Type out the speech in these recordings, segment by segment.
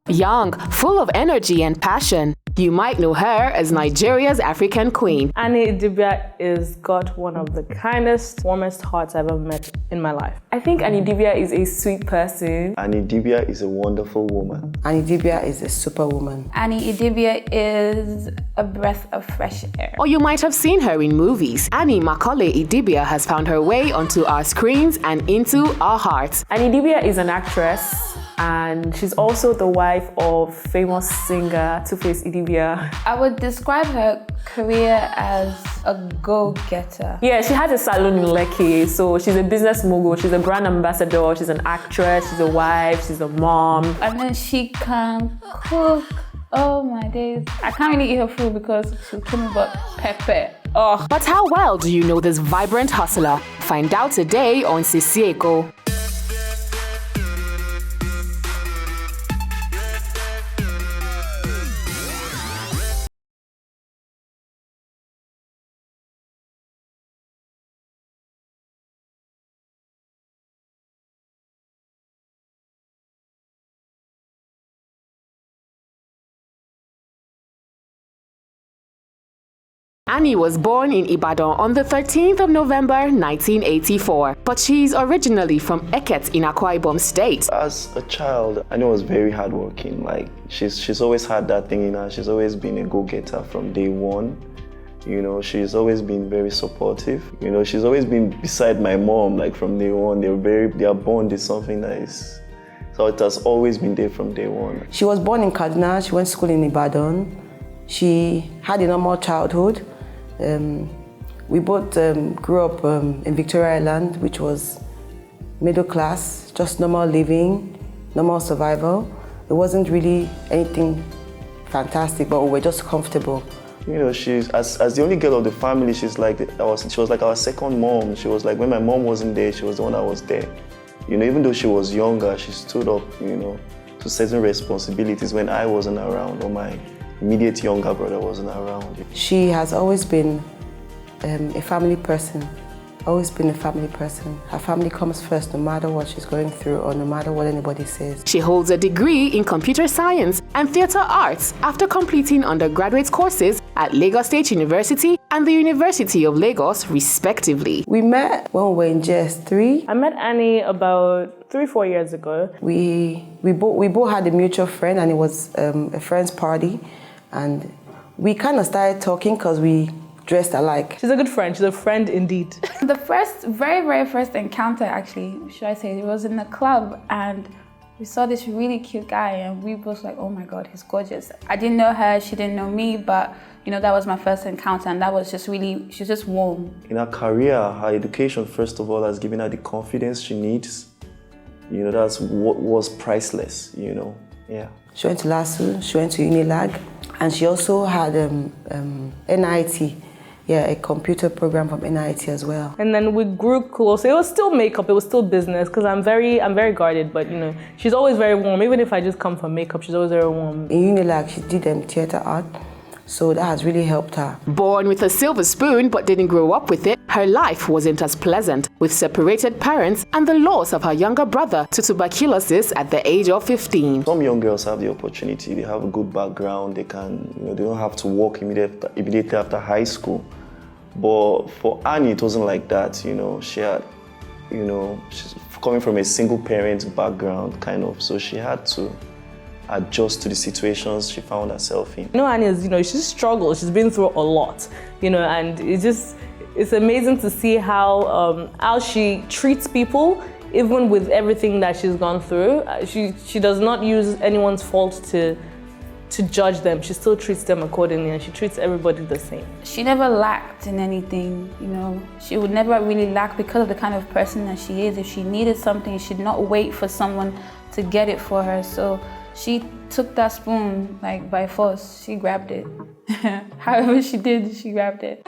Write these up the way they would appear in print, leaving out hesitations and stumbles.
Young, full of energy and passion. You might know her as Nigeria's African queen. Idibia is got one of the kindest, warmest hearts I've ever met in my life. I think Idibia is a sweet person. Idibia is a wonderful woman. Idibia is a superwoman. Idibia is a breath of fresh air. Or you might have seen her in movies. Annie Macaulay Idibia has found her way onto our screens and into our hearts. Idibia is an actress, and she's also the wife of famous singer Two-Face Idibia. I would describe her career as a go-getter. Yeah, she has a salon in Lekki, so she's a business mogul, she's a brand ambassador, she's an actress, she's a wife, she's a mom. And then she can cook. Oh my days. I can't really eat her food because she'll kill me, but pepper. Oh. But how well do you know this vibrant hustler? Find out today on Sisi. Annie was born in Ibadan on the 13th of November 1984, but she's originally from Eket in Akwa Ibom State. As a child, I know I was very hardworking. Like she's always had that thing in her. She's always been a go-getter from day one. You know, she's always been very supportive. You know, she's always been beside my mom. Like from day one, their bond is something that is. So it has always been there from day one. She was born in Kaduna. She went to school in Ibadan. She had a normal childhood. We both grew up in Victoria Island, which was middle class, just normal living, normal survival. It wasn't really anything fantastic, but we were just comfortable. You know, she's as the only girl of the family, she was like our second mom. She was like, when my mom wasn't there, she was the one that was there. You know, even though she was younger, she stood up, you know, to certain responsibilities when I wasn't around or my immediate younger brother wasn't around. She has always been a family person, always been a family person. Her family comes first no matter what she's going through or no matter what anybody says. She holds a degree in computer science and theatre arts after completing undergraduate courses at Lagos State University and the University of Lagos, respectively. We met when we were in JS3. I met Annie about 3-4 years ago. We both had a mutual friend, and it was a friend's party. And we kind of started talking because we dressed alike. She's a good friend. She's a friend indeed. The very first encounter, actually, should I say, it was in the club, and we saw this really cute guy, and we both like, oh my God, he's gorgeous. I didn't know her, she didn't know me, but you know, that was my first encounter, and that was just really, she's just warm. In her career, her education, first of all, has given her the confidence she needs. You know, that's what was priceless, you know, yeah. She went to LASU, she went to Unilag, and she also had NIT, a computer program from NIT as well. And then we grew close. It was still makeup, it was still business, because I'm very guarded, but you know, she's always very warm. Even if I just come for makeup, she's always very warm. In Unilag, she did theatre art, so that has really helped her. Born with a silver spoon but didn't grow up with it, her life wasn't as pleasant, with separated parents and the loss of her younger brother to tuberculosis at the age of 15. Some young girls have the opportunity, they have a good background, they can, you know, they don't have to work immediately after high school. But for Annie, it wasn't like that, you know. She had, you know, she's coming from a single parent background, kind of, so she had to adjust to the situations she found herself in. You know, Annie is, you know, she's struggled, she's been through a lot, you know, and it's amazing to see how she treats people, even with everything that she's gone through. She does not use anyone's fault to judge them. She still treats them accordingly, and she treats everybody the same. She never lacked in anything, you know. She would never really lack because of the kind of person that she is. If she needed something, she'd not wait for someone to get it for her. So she took that spoon like by force. She grabbed it. However she did, she grabbed it.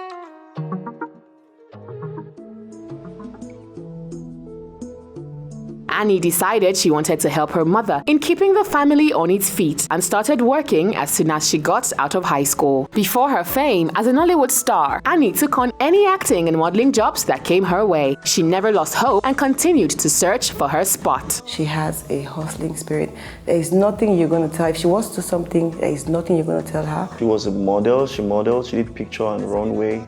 Annie decided she wanted to help her mother in keeping the family on its feet and started working as soon as she got out of high school. Before her fame as an Hollywood star, Annie took on any acting and modeling jobs that came her way. She never lost hope and continued to search for her spot. She has a hustling spirit. There is nothing you're going to tell. If she wants to do something, there is nothing you're going to tell her. She was a model. She modeled. She did picture and runway.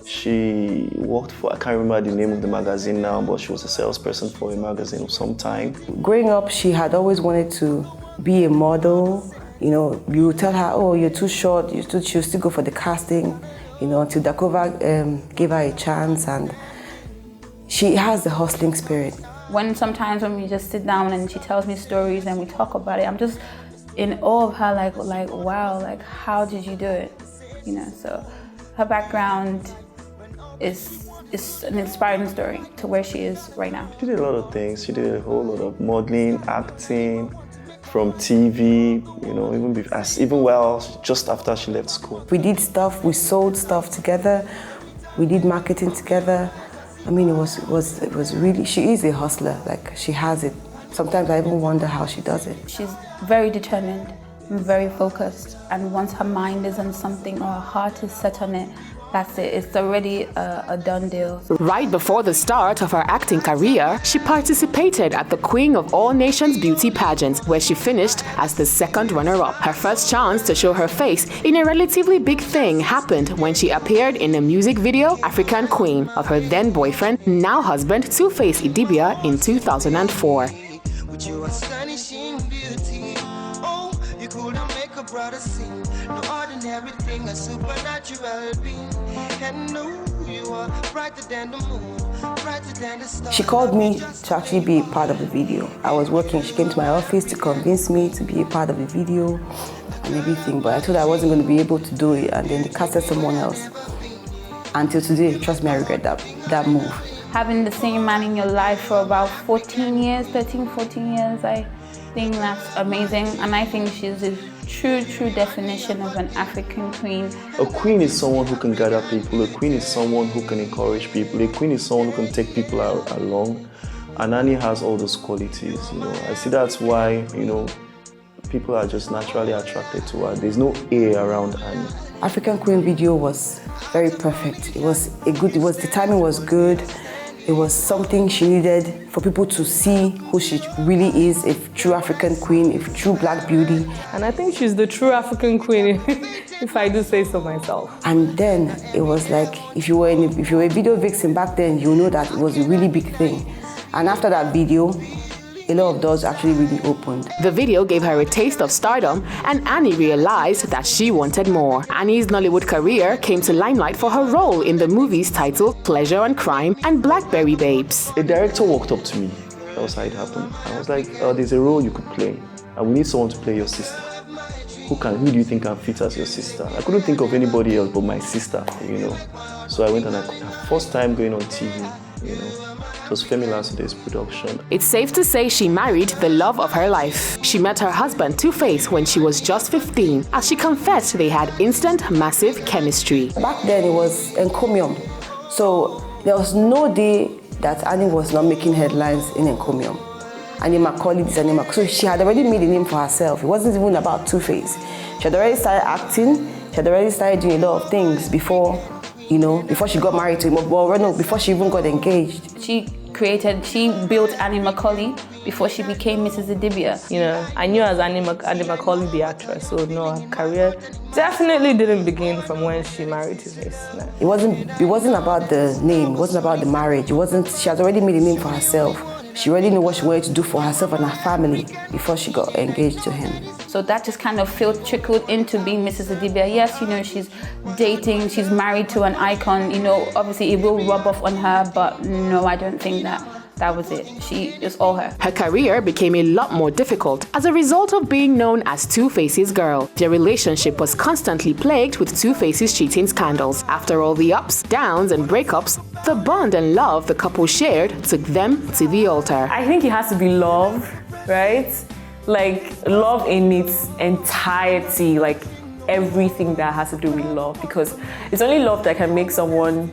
She worked for, I can't remember the name of the magazine now, but she was a salesperson for a magazine of some time. Growing up, she had always wanted to be a model. You know, you tell her, oh, you're too short, she'll still go for the casting, you know, until Dakova gave her a chance, and she has the hustling spirit. Sometimes when we just sit down and she tells me stories and we talk about it, I'm just in awe of her, like wow, like how did you do it? You know, so her background is an inspiring story to where she is right now. She did a lot of things. She did a whole lot of modeling, acting, from TV, you know, just after she left school. We did stuff, we sold stuff together, we did marketing together. I mean, it was really, she is a hustler, like she has it. Sometimes I even wonder how she does it. She's very determined and very focused, and once her mind is on something or her heart is set on it, that's it. It's already a done deal. Right before the start of her acting career, she participated at the Queen of All Nations beauty pageant, where she finished as the second runner-up. Her first chance to show her face in a relatively big thing happened when she appeared in the music video African Queen of her then boyfriend, now husband, Two-Face Idibia in 2004. No ordinary thing, a supernatural being. And no, you are brighter than the moon, brighter than the stars. She called me to actually be a part of the video. I was working, she came to my office to convince me to be a part of the video and everything, but I told her I wasn't going to be able to do it, and then they casted someone else. Until today, trust me, I regret that move. Having the same man in your life for about 13 years, I think that's amazing, and I think she's a true definition of an African queen. A queen is someone who can gather people. A queen is someone who can encourage people. A queen is someone who can take people along. And Annie has all those qualities, you know. I see that's why, you know, people are just naturally attracted to her. There's no air around Annie. African Queen video was very perfect. The timing was good. It was something she needed for people to see who she really is, a true African queen, a true black beauty. And I think she's the true African queen, if I do say so myself. And then it was like, if you were a video vixen back then, you know that it was a really big thing. And after that video, a lot of doors actually really opened. The video gave her a taste of stardom, and Annie realized that she wanted more. Annie's Nollywood career came to limelight for her role in the movies titled Pleasure and Crime and Blackberry Babes. A director walked up to me. That was how it happened. I was like, there's a role you could play, and we need someone to play your sister. Who do you think can fit as your sister? I couldn't think of anybody else but my sister, you know. So I went and first time going on TV, you know. It was Femi Lasude's production. It's safe to say she married the love of her life. She met her husband Two-Face when she was just 15. As she confessed, they had instant, massive chemistry. Back then it was encomium. So there was no day that Annie was not making headlines in encomium. Annie Macaulay, so she had already made a name for herself. It wasn't even about Two-Face. She had already started acting. She had already started doing a lot of things before she got married to him. Well, no, before she even got engaged. She built Annie Macaulay before she became Mrs. Idibia. You know, I knew as Annie Macaulay, the actress, so no, her career definitely didn't begin from when she married Two-Face. No. It wasn't about the name, it wasn't about the marriage. She had already made a name for herself. She already knew what she wanted to do for herself and her family before she got engaged to him. So that just kind of trickled into being Mrs. Idibia. Yes, you know, she's dating, she's married to an icon. You know, obviously it will rub off on her, but no, I don't think that was it. It's all her. Her career became a lot more difficult as a result of being known as Two-Face's girl. Their relationship was constantly plagued with Two-Face's cheating scandals. After all the ups, downs, and breakups, the bond and love the couple shared took them to the altar. I think it has to be love, right? Like love in its entirety, like everything that has to do with love, because it's only love that can make someone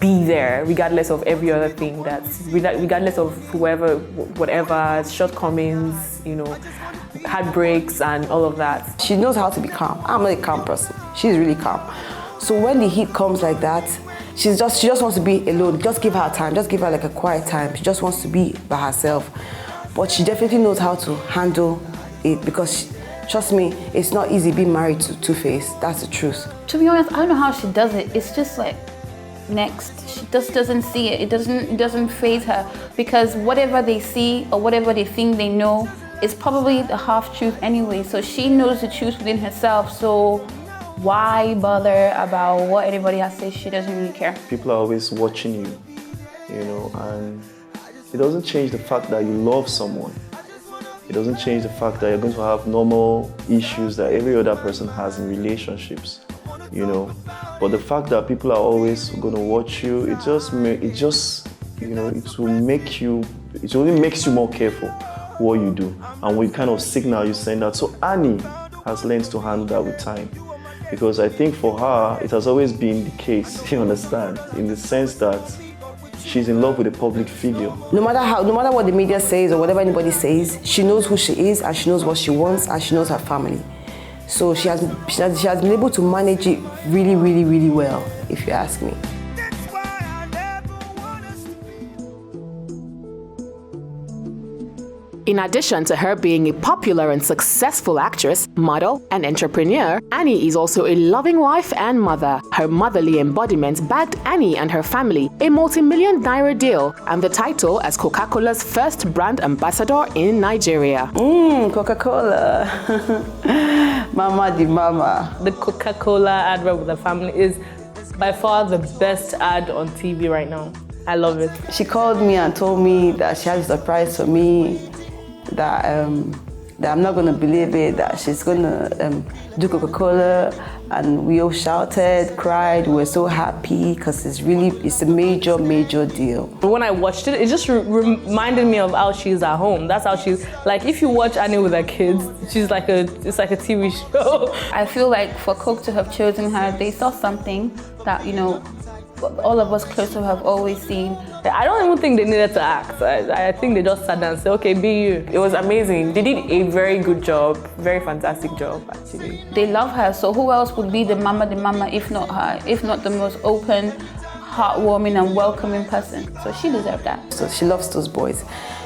be there regardless of every other thing, regardless of whatever shortcomings, heartbreaks and all of that. She knows how to be calm. I'm not a calm person. She's really calm. So when the heat comes like that, she just wants to be alone. Just give her time. Just give her like a quiet time. She just wants to be by herself. But she definitely knows how to handle it because trust me, it's not easy being married to Two-Face. That's the truth. To be honest, I don't know how she does it. It's just like, next. She just doesn't see it. It doesn't faze her because whatever they see or whatever they think they know is probably the half truth anyway. So she knows the truth within herself. So why bother about what anybody has to say? She doesn't really care. People are always watching you, and it doesn't change the fact that you love someone. It doesn't change the fact that you're going to have normal issues that every other person has in relationships. But the fact that people are always going to watch you, it only makes you more careful what you do and what kind of signal you send out. So Annie has learned to handle that with time, because I think for her it has always been the case. You understand, in the sense that she's in love with a public figure. No matter what the media says or whatever anybody says, she knows who she is and she knows what she wants and she knows her family. So she has been able to manage it really, really, really well, if you ask me. In addition to her being a popular and successful actress, model, and entrepreneur, Annie is also a loving wife and mother. Her motherly embodiment bagged Annie and her family a multi-million naira deal and the title as Coca-Cola's first brand ambassador in Nigeria. Coca-Cola. Mama di mama. The Coca-Cola advert with the family is by far the best ad on TV right now. I love it. She called me and told me that she had a surprise for me, that I'm not going to believe it, that she's going to do Coca-Cola, and we all shouted, cried, we were so happy because it's a major, major deal. When I watched it, it just reminded me of how she's at home. That's how she's, like, if you watch Annie with her kids, it's like a TV show. I feel like for Coke to have chosen her, they saw something that, all of us close to her have always seen. I don't even think they needed to act. I think they just sat down and said, okay, be you. It was amazing. They did a very good job, very fantastic job, actually. They love her, so who else would be the mama if not her, if not the most open, heartwarming and welcoming person? So she deserved that. So she loves those boys.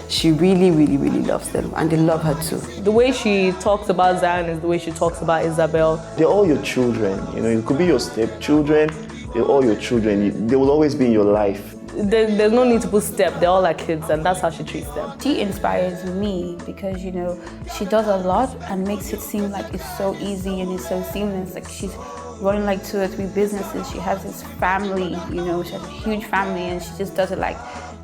She really, really, really loves them, and they love her too. The way she talks about Zion is the way she talks about Isabel. They're all your children. It could be your stepchildren. They're all your children. They will always be in your life. There's no need to put step. They're all her kids, and that's how she treats them. She inspires me because, she does a lot and makes it seem like it's so easy and it's so seamless. Like she's running like 2 or 3 businesses. She has this family, she has a huge family, and she just does it like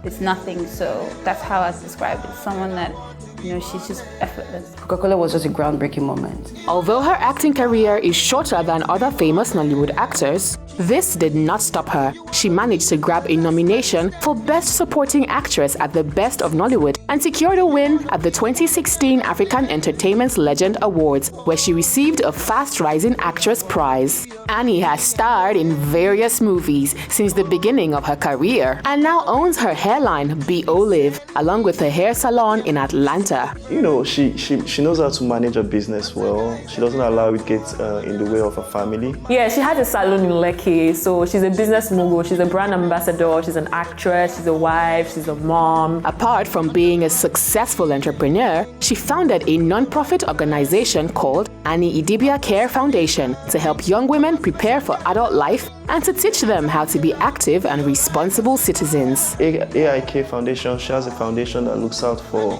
it's nothing. So that's how I describe it. Someone that, she's just effortless. Coca-Cola was just a groundbreaking moment. Although her acting career is shorter than other famous Nollywood actors, this did not stop her. She managed to grab a nomination for Best Supporting Actress at the Best of Nollywood and secured a win at the 2016 African Entertainment Legend Awards, where she received a Fast Rising Actress prize. Annie has starred in various movies since the beginning of her career and now owns her hairline, Be Olive, along with a hair salon in Atlanta. She knows how to manage her business well. She doesn't allow it get in the way of her family. Yeah, she has a salon in Lekki, so she's a business mogul, she's a brand ambassador, she's an actress, she's a wife, she's a mom. Apart from being a successful entrepreneur, she founded a non-profit organization called Annie Idibia Care Foundation to help young women prepare for adult life and to teach them how to be active and responsible citizens. AIK Foundation, she has a foundation that looks out for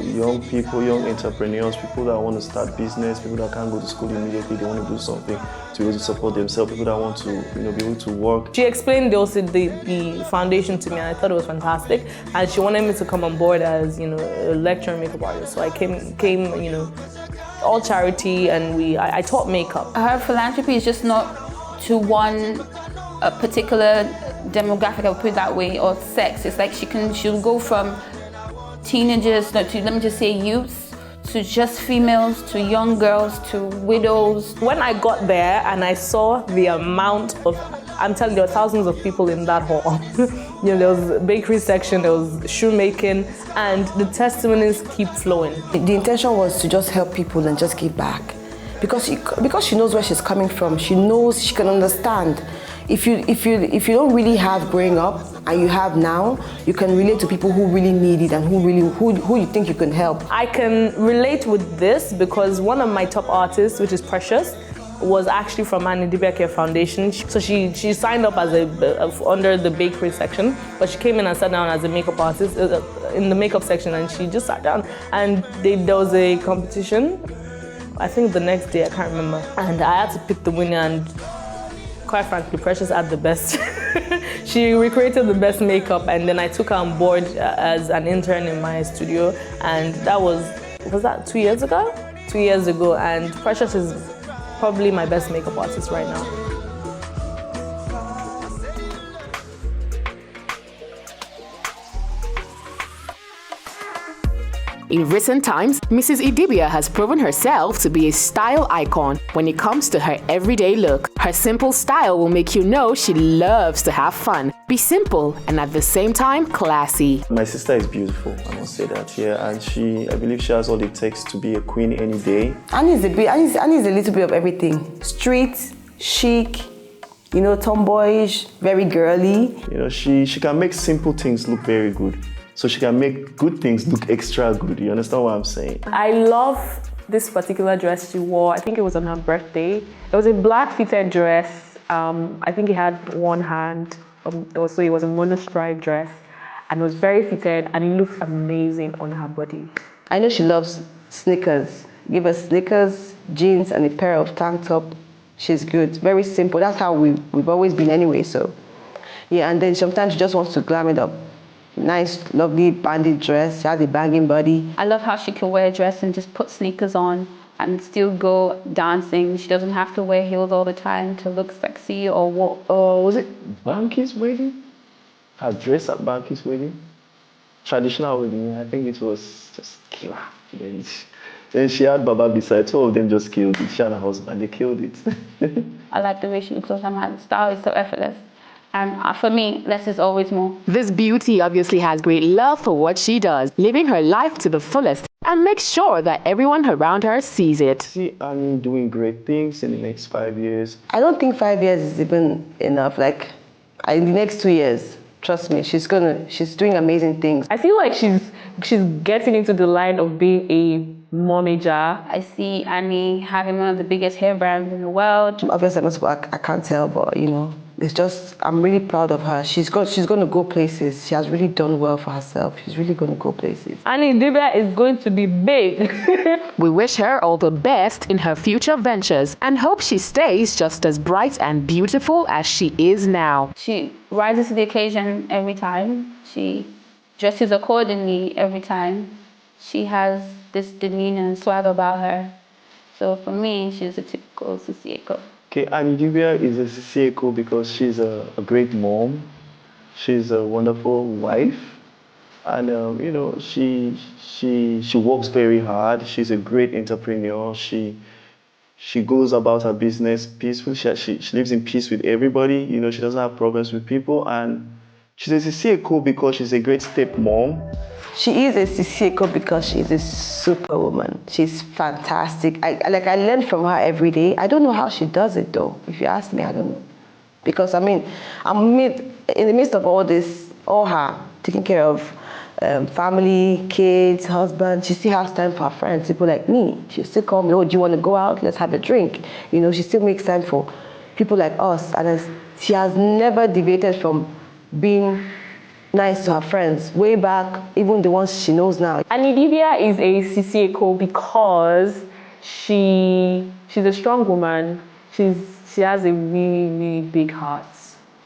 young people, young entrepreneurs, people that want to start business, people that can't go to school immediately, they want to do something to be able to support themselves, people that want to be able to work. She explained also the foundation to me, and I thought it was fantastic. And she wanted me to come on board as a lecturer and makeup artist. So I came all charity, and I taught makeup. Her philanthropy is just not to one particular demographic, I would put it that way, or sex. It's like she'll go from teenagers, let me just say youths, to just females, to young girls, to widows. When I got there and I saw the amount of I'm telling you, there were thousands of people in that hall. There was a bakery section, there was shoemaking, and the testimonies keep flowing. The intention was to just help people and just give back. Because she knows where she's coming from. She knows, she can understand. If you don't really have growing up and you have now, you can relate to people who really need it and who you think you can help. I can relate with this because one of my top artists, which is Precious, was actually from an Idibia Foundation. So she signed up as under the bakery section, but she came in and sat down as a makeup artist in the makeup section, and she just sat down. And there was a competition, I think the next day, I can't remember. And I had to pick the winner, and quite frankly, Precious had the best. She recreated the best makeup, and then I took her on board as an intern in my studio, and that was that 2 years ago? 2 years ago, and Precious is probably my best makeup artist right now. In recent times, Mrs. Idibia has proven herself to be a style icon when it comes to her everyday look. Her simple style will make you know she loves to have fun, be simple, and at the same time, classy. My sister is beautiful, I must say that, yeah, and I believe she has all it takes to be a queen any day. Annie's a little bit of everything. Street, chic, tomboyish, very girly. She can make simple things look very good. So she can make good things look extra good. You understand what I'm saying? I love this particular dress she wore. I think it was on her birthday. It was a black fitted dress. I think it had one hand. Also, it was a monostripe dress. And it was very fitted, and it looked amazing on her body. I know she loves sneakers. Give her sneakers, jeans, and a pair of tank top. She's good. Very simple. That's how we've always been anyway. So, yeah. And then sometimes she just wants to glam it up. Nice, lovely banded dress. She has a banging body. I love how she can wear a dress and just put sneakers on and still go dancing. She doesn't have to wear heels all the time to look sexy or what. Was it Banky's wedding? Her dress at Banky's wedding? Traditional wedding, I think it was just killer. Then she had Baba beside, two of them just killed it. She and her husband, they killed it. I like the way she looks sometimes. The style is so effortless. And for me, less is always more. This beauty obviously has great love for what she does, living her life to the fullest, and makes sure that everyone around her sees it. See Annie doing great things in the next 5 years. I don't think 5 years is even enough. Like, in the next 2 years, trust me, she's doing amazing things. I feel like she's getting into the line of being a momager. I see Annie having one of the biggest hair brands in the world. Obviously, I can't tell, but it's just, I'm really proud of her. She's going to go places. She has really done well for herself. She's really going to go places. And Idibia is going to be big. We wish her all the best in her future ventures and hope she stays just as bright and beautiful as she is now. She rises to the occasion every time. She dresses accordingly every time. She has this demeanor and swag about her. So for me, she's a typical Sisi. Okay, and Idibia is a Sisi because she's a great mom. She's a wonderful wife. And, she works very hard. She's a great entrepreneur. She goes about her business peacefully. She lives in peace with everybody. She doesn't have problems with people. And she's a Sisi because she's a great stepmom. She is a Sisi because she's a superwoman. She's fantastic. I learn from her every day. I don't know how she does it though. If you ask me, I don't know. Because I'm in the midst of all this, all her taking care of family, kids, husband. She still has time for her friends, people like me. She still call me, oh, do you want to go out? Let's have a drink. She still makes time for people like us. And she has never deviated from being nice to her friends, way back, even the ones she knows now. And Idibia is a Sisi because she's a strong woman. She has a really, really big heart.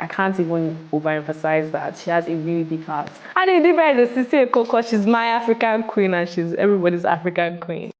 I can't even overemphasize that. She has a really big heart. And Idibia is a Sisi because she's my African queen and she's everybody's African queen.